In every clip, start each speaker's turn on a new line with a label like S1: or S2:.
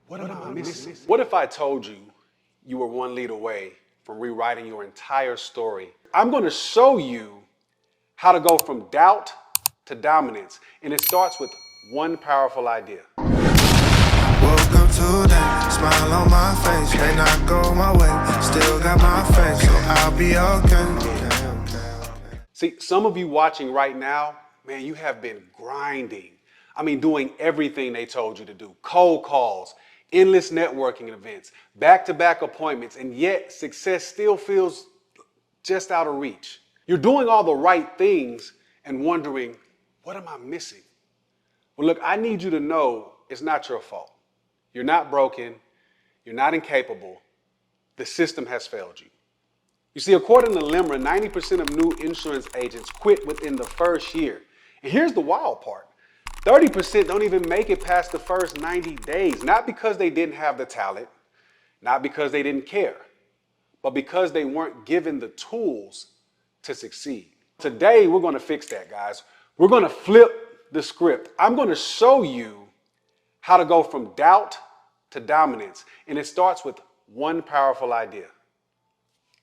S1: What am I missing? What if I told you you were one lead away from rewriting your entire story? I'm going to show you how to go from doubt to dominance, and it starts with one powerful idea.
S2: Woke up today, smile on my face, may not go my way, still got my face, so I'll be okay.
S1: See, some of you watching right now, man, you have been grinding. I mean, doing everything they told you to do. Cold calls, endless networking events, back-to-back appointments, and yet success still feels just out of reach. You're doing all the right things and wondering, what am I missing? Well, look, I need you to know it's not your fault. You're not broken. You're not incapable. The system has failed you. You see, according to LIMRA, 90% of new insurance agents quit within the first year. And here's the wild part. 30% don't even make it past the first 90 days, not because they didn't have the talent, not because they didn't care, but because they weren't given the tools to succeed. Today, we're going to fix that, guys. We're going to flip the script. I'm going to show you how to go from doubt to dominance. And it starts with one powerful idea.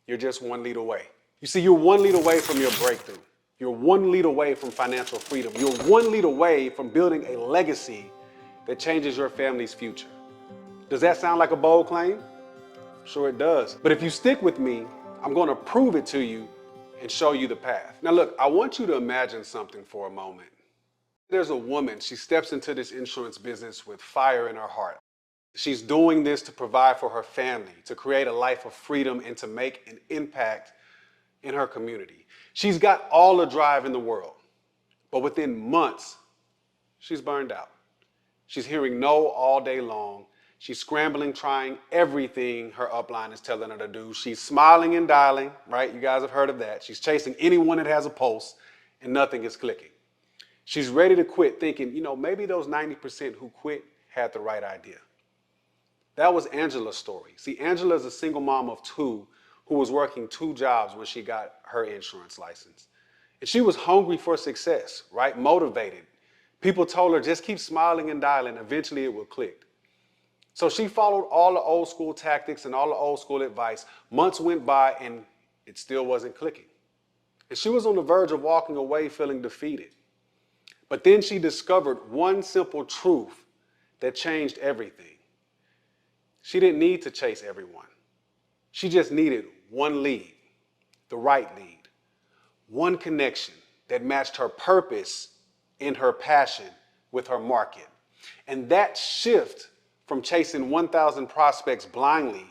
S1: You're just one lead away. You see, you're one lead away from your breakthrough. You're one lead away from financial freedom. You're one lead away from building a legacy that changes your family's future. Does that sound like a bold claim? Sure it does. But if you stick with me, I'm going to prove it to you and show you the path. Now look, I want you to imagine something for a moment. There's a woman, she steps into this insurance business with fire in her heart. She's doing this to provide for her family, to create a life of freedom, and to make an impact in her community. She's got all the drive in the world, but within months, she's burned out. She's hearing no all day long. She's scrambling, trying everything her upline is telling her to do. She's smiling and dialing, right? You guys have heard of that. She's chasing anyone that has a pulse, and nothing is clicking. She's ready to quit, thinking, maybe those 90% who quit had the right idea. That was Angela's story. See, Angela is a single mom of two who was working two jobs when she got her insurance license. And she was hungry for success, right? Motivated. People told her, just keep smiling and dialing. Eventually it will click. So she followed all the old school tactics and all the old school advice. Months went by and it still wasn't clicking. And she was on the verge of walking away feeling defeated. But then she discovered one simple truth that changed everything. She didn't need to chase everyone. She just needed one lead, the right lead, one connection that matched her purpose and her passion with her market. And that shift from chasing 1,000 prospects blindly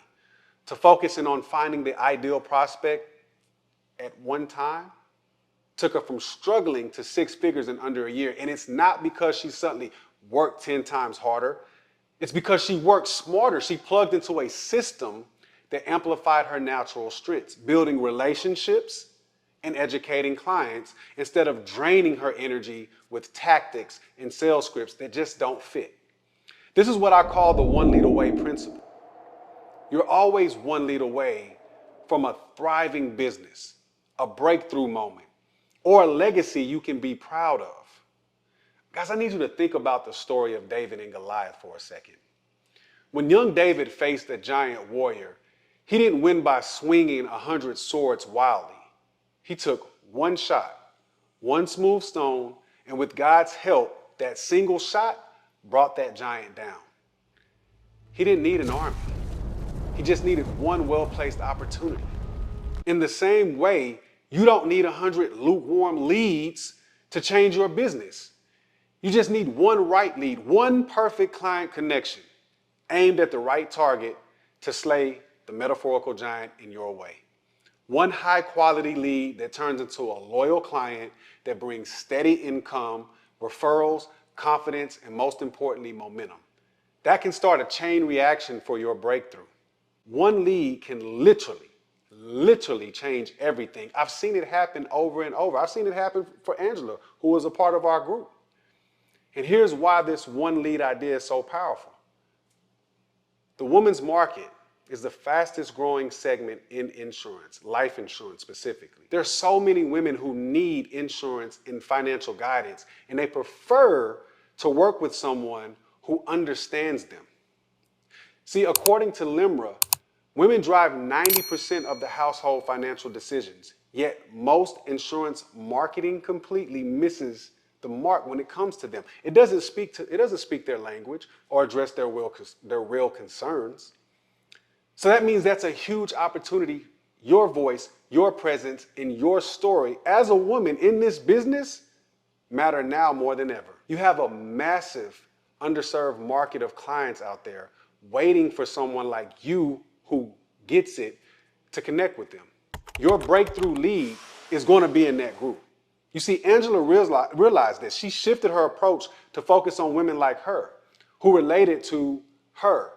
S1: to focusing on finding the ideal prospect at one time took her from struggling to six figures in under a year. And it's not because she suddenly worked 10 times harder. It's because she worked smarter. She plugged into a system that amplified her natural strengths, building relationships and educating clients instead of draining her energy with tactics and sales scripts that just don't fit. This is what I call the one lead away principle. You're always one lead away from a thriving business, a breakthrough moment, or a legacy you can be proud of. Guys, I need you to think about the story of David and Goliath for a second. When young David faced a giant warrior, he didn't win by swinging 100 swords wildly. He took one shot, one smooth stone, and with God's help, that single shot brought that giant down. He didn't need an army. He just needed one well-placed opportunity. In the same way, you don't need 100 lukewarm leads to change your business. You just need one right lead, one perfect client connection aimed at the right target to slay the metaphorical giant in your way. One high quality lead that turns into a loyal client that brings steady income, referrals, confidence, and most importantly, momentum. That can start a chain reaction for your breakthrough. One lead can literally change everything. I've seen it happen over and over. I've seen it happen for Angela, who was a part of our group. And here's why this one lead idea is so powerful. The women's market is the fastest growing segment in insurance, life insurance specifically. There are so many women who need insurance and financial guidance, and they prefer to work with someone who understands them. See, according to LIMRA, women drive 90% of the household financial decisions, yet most insurance marketing completely misses the mark when it comes to them. It doesn't speak their language or address their real concerns. So that means that's a huge opportunity. Your voice, your presence, and your story as a woman in this business matter now more than ever. You have a massive underserved market of clients out there waiting for someone like you who gets it to connect with them. Your breakthrough lead is going to be in that group. You see, Angela realized this. She shifted her approach to focus on women like her who related to her.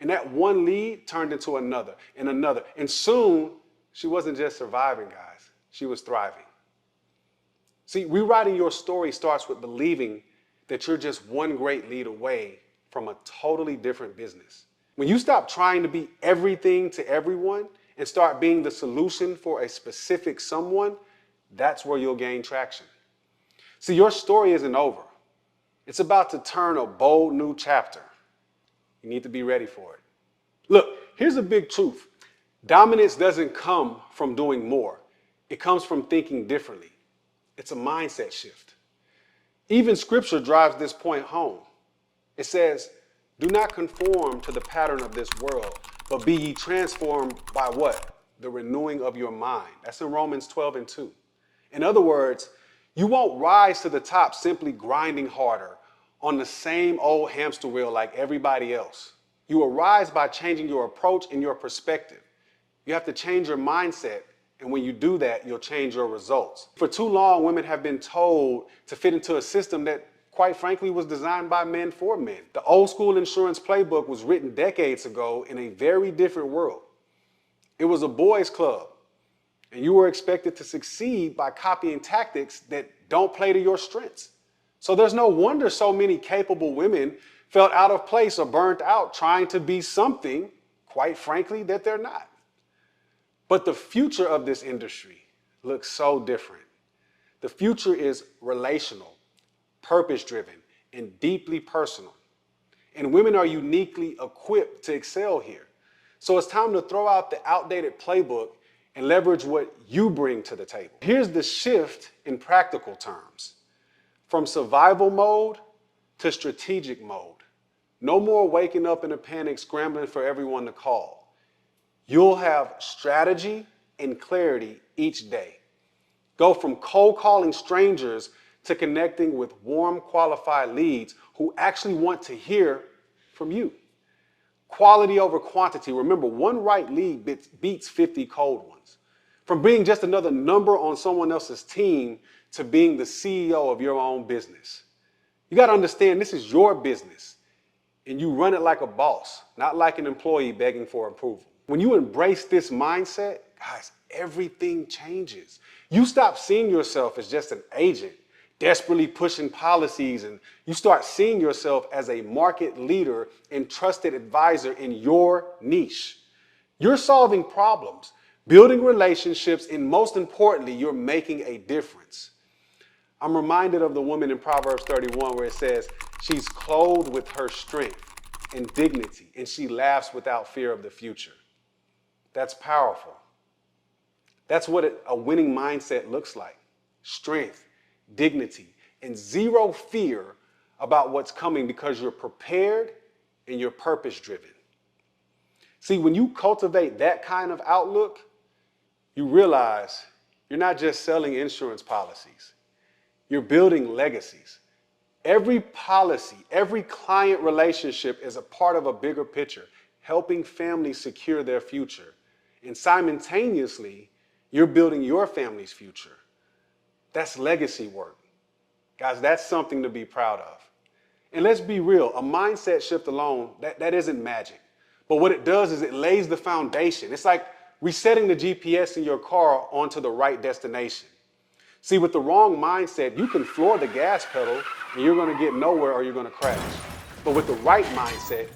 S1: And that one lead turned into another and another. And soon, she wasn't just surviving, guys. She was thriving. See, rewriting your story starts with believing that you're just one great lead away from a totally different business. When you stop trying to be everything to everyone and start being the solution for a specific someone, that's where you'll gain traction. See, your story isn't over. It's about to turn a bold new chapter. You need to be ready for it. Look, here's a big truth. Dominance doesn't come from doing more. It comes from thinking differently. It's a mindset shift. Even scripture drives this point home. It says, do not conform to the pattern of this world, but be ye transformed by what? The renewing of your mind. That's in Romans 12:2. In other words, you won't rise to the top simply grinding harder on the same old hamster wheel like everybody else. You will rise by changing your approach and your perspective. You have to change your mindset, and when you do that, you'll change your results. For too long, women have been told to fit into a system that, quite frankly, was designed by men for men. The old school insurance playbook was written decades ago in a very different world. It was a boys' club, and you were expected to succeed by copying tactics that don't play to your strengths. So there's no wonder so many capable women felt out of place or burnt out trying to be something, quite frankly, that they're not. But the future of this industry looks so different. The future is relational, purpose-driven, and deeply personal. And women are uniquely equipped to excel here. So it's time to throw out the outdated playbook and leverage what you bring to the table. Here's the shift in practical terms. From survival mode to strategic mode. No more waking up in a panic, scrambling for everyone to call. You'll have strategy and clarity each day. Go from cold calling strangers to connecting with warm, qualified leads who actually want to hear from you. Quality over quantity. Remember, one right lead beats 50 cold ones. From being just another number on someone else's team to being the CEO of your own business. You got to understand this is your business and you run it like a boss, not like an employee begging for approval. When you embrace this mindset, guys, everything changes. You stop seeing yourself as just an agent, desperately pushing policies, and you start seeing yourself as a market leader and trusted advisor in your niche. You're solving problems, building relationships, and most importantly, you're making a difference. I'm reminded of the woman in Proverbs 31 where it says, she's clothed with her strength and dignity, and she laughs without fear of the future. That's powerful. That's what a winning mindset looks like. Strength, dignity, and zero fear about what's coming because you're prepared and you're purpose-driven. See, when you cultivate that kind of outlook, you realize you're not just selling insurance policies. You're building legacies. Every policy, every client relationship is a part of a bigger picture, helping families secure their future. And simultaneously, you're building your family's future. That's legacy work. Guys, that's something to be proud of. And let's be real, a mindset shift alone, that isn't magic. But what it does is it lays the foundation. It's like resetting the GPS in your car onto the right destination. See, with the wrong mindset, you can floor the gas pedal and you're going to get nowhere or you're going to crash. But with the right mindset,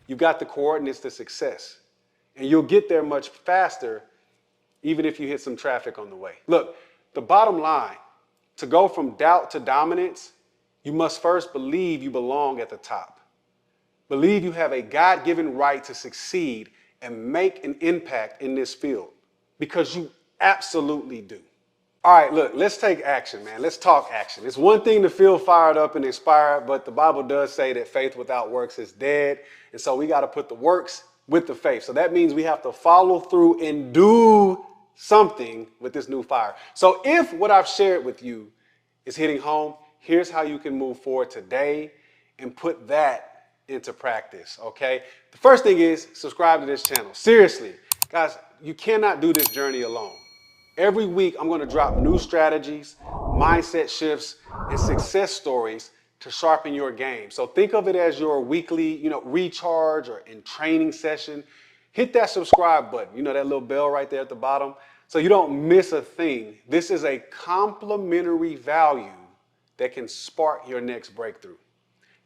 S1: you've got the coordinates to success. And you'll get there much faster, even if you hit some traffic on the way. Look, the bottom line, to go from doubt to dominance, you must first believe you belong at the top. Believe you have a God-given right to succeed and make an impact in this field, because you absolutely do. All right, look, let's take action, man. Let's talk action. It's one thing to feel fired up and inspired, but the Bible does say that faith without works is dead. And so we got to put the works with the faith. So that means we have to follow through and do something with this new fire. So if what I've shared with you is hitting home, here's how you can move forward today and put that into practice, okay? The first thing is subscribe to this channel. Seriously, guys, you cannot do this journey alone. Every week, I'm going to drop new strategies, mindset shifts, and success stories to sharpen your game. So think of it as your weekly, recharge or in training session. Hit that subscribe button, that little bell right there at the bottom, so you don't miss a thing. This is a complimentary value that can spark your next breakthrough.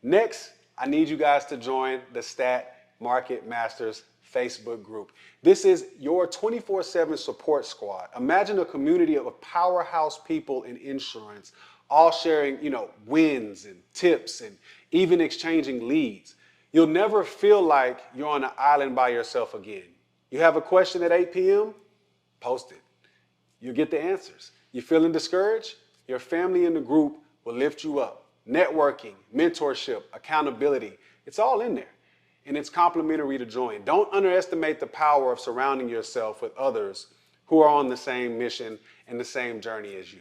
S1: Next, I need you guys to join the Stat Market Masters Facebook group. This is your 24/7 support squad. Imagine a community of powerhouse people in insurance, all sharing, wins and tips and even exchanging leads. You'll never feel like you're on an island by yourself again. You have a question at 8 p.m., post it. You'll get the answers. You're feeling discouraged? Your family in the group will lift you up. Networking, mentorship, accountability, it's all in there. And it's complimentary to join. Don't underestimate the power of surrounding yourself with others who are on the same mission and the same journey as you.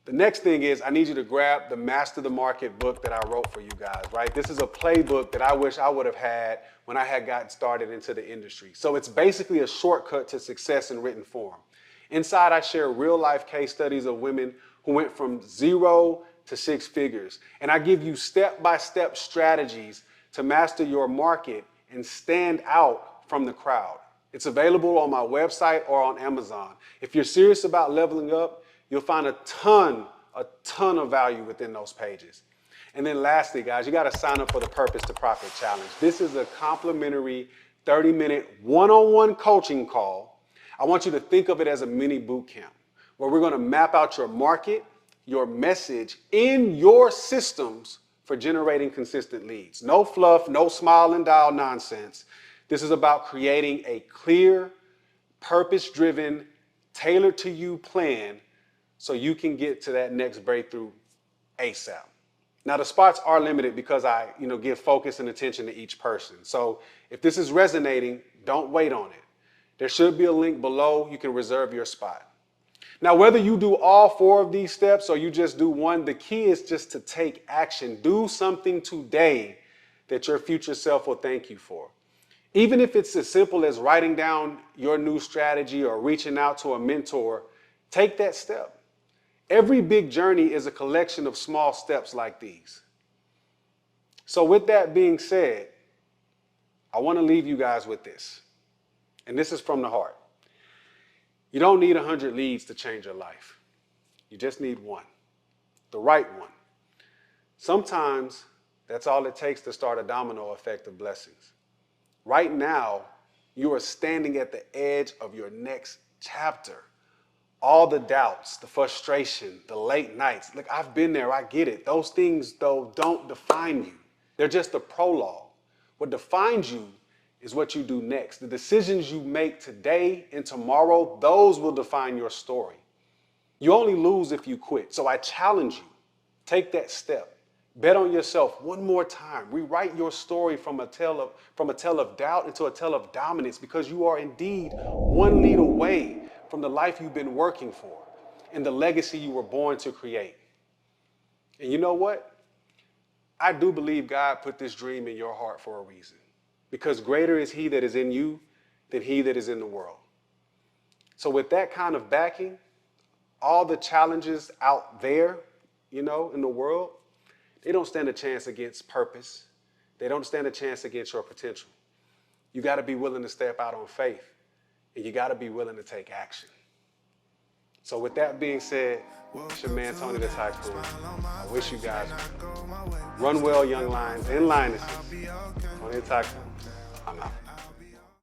S1: The next thing is I need you to grab the Master the Market book that I wrote for you guys, right? This is a playbook that I wish I would have had when I had gotten started into the industry. So it's basically a shortcut to success in written form. Inside, I share real life case studies of women who went from 0 to 6 figures. And I give you step-by-step strategies to master your market and stand out from the crowd. It's available on my website or on Amazon. If you're serious about leveling up, you'll find a ton of value within those pages. And then lastly, guys, you got to sign up for the Purpose to Profit Challenge. This is a complimentary 30-minute one-on-one coaching call. I want you to think of it as a mini boot camp where we're going to map out your market, your message, in your systems for generating consistent leads. No fluff, no smile and dial nonsense. This is about creating a clear, purpose-driven, tailored to you plan so you can get to that next breakthrough ASAP. Now the spots are limited because I, give focus and attention to each person. So if this is resonating, don't wait on it. There should be a link below. You can reserve your spot. Now, whether you do all 4 of these steps or you just do one, the key is just to take action. Do something today that your future self will thank you for. Even if it's as simple as writing down your new strategy or reaching out to a mentor, take that step. Every big journey is a collection of small steps like these. So with that being said, I want to leave you guys with this. And this is from the heart. You don't need 100 leads to change your life. You just need one, the right one. Sometimes that's all it takes to start a domino effect of blessings. Right now, you are standing at the edge of your next chapter. All the doubts, the frustration, the late nights. Look, I've been there, I get it. Those things, though, don't define you. They're just a prologue. What defines you is what you do next. The decisions you make today and tomorrow, those will define your story. You only lose if you quit. So I challenge you, take that step. Bet on yourself one more time. Rewrite your story from a tale of doubt into a tale of dominance, because you are indeed one lead away from the life you've been working for and the legacy you were born to create. And you know what? I do believe God put this dream in your heart for a reason. Because greater is he that is in you than he that is in the world. So with that kind of backing, all the challenges out there, in the world, they don't stand a chance against purpose. They don't stand a chance against your potential. You got to be willing to step out on faith, and you got to be willing to take action. So with that being said, it's your man, Tony the Tycoon. I wish you guys well. Run well, young lions and lionesses. Tony the Tycoon. I'm out.